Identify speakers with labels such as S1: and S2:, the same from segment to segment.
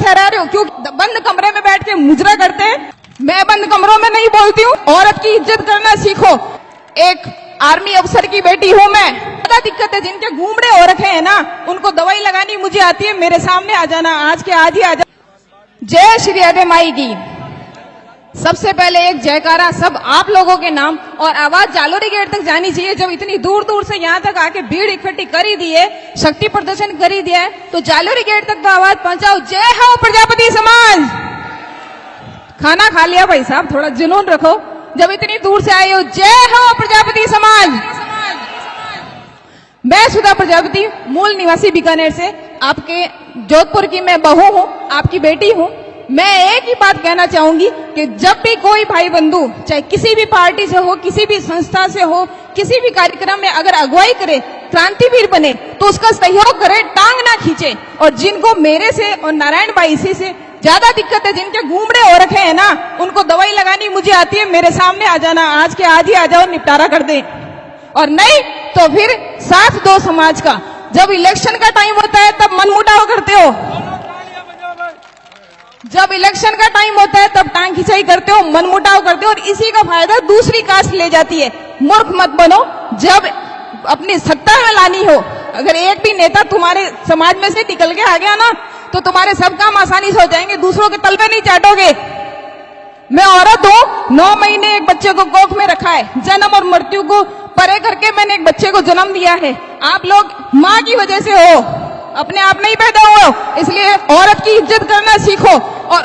S1: ठहरा रहे हो? क्यों बंद कमरे में बैठ के मुजरा करते हैं? मैं बंद कमरों में नहीं बोलती हूँ। औरत की इज्जत करना सीखो। एक आर्मी अफसर की बेटी हूँ मैं। ज्यादा दिक्कत है जिनके घूमड़े हो रखे हैं ना, उनको दवाई लगानी मुझे आती है। मेरे सामने आ जाना, आज के आज ही आ जाना। जय श्री राधे माई की। सबसे पहले एक जयकारा सब आप लोगों के नाम, और आवाज जालोरी गेट तक जानी चाहिए। जब इतनी दूर दूर से यहाँ तक आके भीड़ इकट्ठी कर ही दी है, शक्ति प्रदर्शन कर ही दिया है, तो जालोरी गेट तक तो आवाज पहुंचाओ। जय हो प्रजापति समाज। खाना खा लिया भाई साहब, थोड़ा जुनून रखो। जब इतनी दूर से आए हो, जय हो प्रजापति समाज। मैं सुधा प्रजापति, मूल निवासी बीकानेर से, आपके जोधपुर की मैं बहू हूँ, आपकी बेटी हूँ। मैं एक ही बात कहना चाहूंगी कि जब भी कोई भाई बंधु, चाहे किसी भी पार्टी से हो, किसी भी संस्था से हो, किसी भी कार्यक्रम में अगर अगुवाई करे, क्रांतिवीर बने, तो उसका सहयोग करे, टांग ना खींचे। और जिनको मेरे से और नारायण भाई से ज्यादा दिक्कत है, जिनके घूमड़े हो रखे हैं ना, उनको दवाई लगानी मुझे आती है। मेरे सामने आ जाना, आज के आज ही आ जाओ, निपटारा कर दे। और नहीं तो फिर साथ दो समाज का। जब इलेक्शन का टाइम होता है तब मनमुटाव करते हो, जब इलेक्शन का टाइम होता है तब टांग खिंचाई करते हो, मनमुटाव करते हो, और इसी का फायदा दूसरी कास्ट ले जाती है। मूर्ख मत बनो। जब अपनी सत्ता में लानी हो, अगर एक भी नेता तुम्हारे समाज में से निकल के आ गया ना, तो तुम्हारे सब काम आसानी से हो जाएंगे, दूसरों के तलवे नहीं चाटोगे। मैं औरत हूँ, 9 महीने एक बच्चे को कोख में रखा है, जन्म और मृत्यु को परे करके मैंने एक बच्चे को जन्म दिया है। आप लोग माँ की वजह से हो, अपने आप नहीं पैदा हुए, इसलिए औरत की इज्जत करना सीखो। और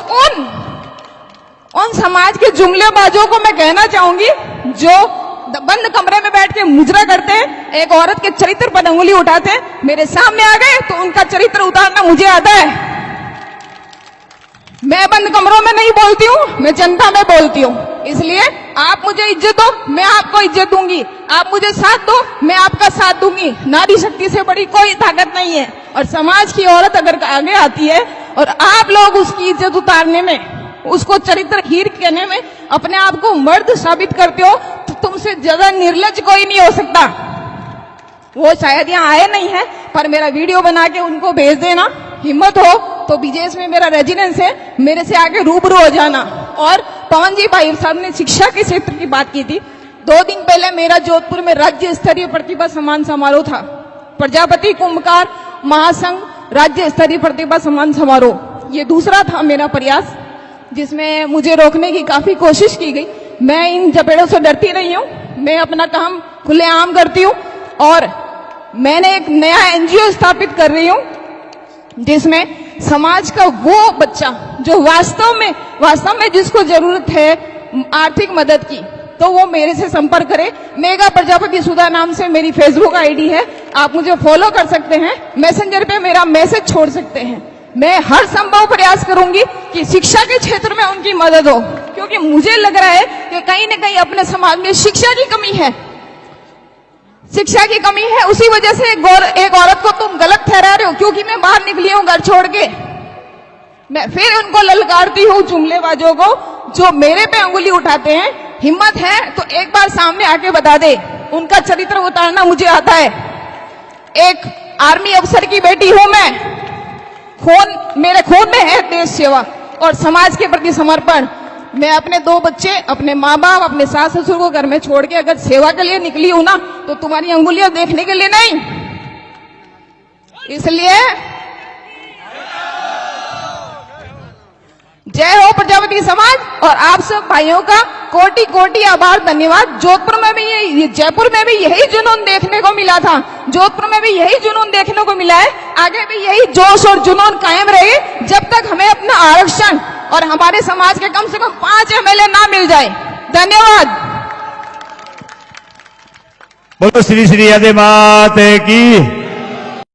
S1: उन समाज के जुमलेबाजों को मैं कहना चाहूंगी जो बंद कमरे में बैठ के मुजरा करते हैं, एक औरत के चरित्र पर अंगुली उठाते हैं, मेरे सामने आ गए तो उनका चरित्र उतारना मुझे आता है। मैं बंद कमरों में नहीं बोलती हूँ, मैं जनता में बोलती हूँ। इसलिए आप मुझे इज्जत दो, मैं आपको इज्जत दूंगी। आप मुझे साथ दो, मैं आपका साथ दूंगी। नारी शक्ति से बड़ी कोई ताकत नहीं है। और समाज की औरत अगर आगे आती है और आप लोग उसकी इज्जत उतारने में, उसको चरित्रहीन कहने में अपने आप को मर्द साबित करते हो, तो तुमसे ज्यादा निर्लज्ज कोई नहीं हो सकता। वो शायद यहाँ आए नहीं है, पर मेरा वीडियो बना के उनको भेज देना। हिम्मत हो तो विजेश में मेरा रेजिडेंस है, मेरे से आगे रूबरू हो जाना। और पवन जी भाई साहब ने शिक्षा के क्षेत्र की बात की थी। 2 दिन पहले मेरा जोधपुर में राज्य स्तरीय प्रतिभा सम्मान समारोह था। प्रजापति कुंभकार महासंघ राज्य स्तरीय प्रतिभा सम्मान समारोह, ये दूसरा था मेरा प्रयास, जिसमें मुझे रोकने की काफी कोशिश की गई। मैं इन जपेड़ों से डरती नहीं हूँ, मैं अपना काम खुलेआम करती हूँ। और मैंने एक नया एनजीओ स्थापित कर रही हूँ, जिसमें समाज का वो बच्चा जो वास्तव में जिसको जरूरत है आर्थिक मदद की, तो वो मेरे से संपर्क करे। मेगा प्रजापति सुधा नाम से मेरी फेसबुक आईडी है, आप मुझे फॉलो कर सकते हैं, मैसेंजर पे मेरा मैसेज छोड़ सकते हैं। मैं हर संभव प्रयास करूंगी कि शिक्षा के क्षेत्र में उनकी मदद हो, क्योंकि मुझे लग रहा है कि कहीं न कहीं अपने समाज में शिक्षा की कमी है। शिक्षा की कमी है, उसी वजह से एक औरत को तुम गलत ठहरा रहे हो। क्योंकि मैं बाहर निकली हूं घर छोड़ के, मैं फिर उनको ललकारती हूँ जुमलेबाजों को जो मेरे पे अंगुली उठाते हैं। हिम्मत है तो एक बार सामने आके बता दे, उनका चरित्र उतारना मुझे आता है। एक आर्मी अफसर की बेटी हूं मैं, मेरे खून में है देश सेवा और समाज के प्रति समर्पण। मैं अपने 2 बच्चे, अपने माँ बाप, अपने सास ससुर को घर में छोड़ के अगर सेवा के लिए निकली हूं ना, तो तुम्हारी अंगुलियां देखने के लिए नहीं। इसलिए जय हो प्रजापति समाज। और आप सब भाइयों का कोटि कोटि आभार, धन्यवाद। जोधपुर में भी जयपुर में भी यही जुनून देखने को मिला था, जोधपुर में भी यही जुनून देखने को मिला है। आगे भी यही जोश और जुनून कायम रहे जब तक हमें अपना आरक्षण और हमारे समाज के कम से कम 5 एमएलए ना मिल जाए। धन्यवाद।
S2: बोलो श्री श्री राधे माता की।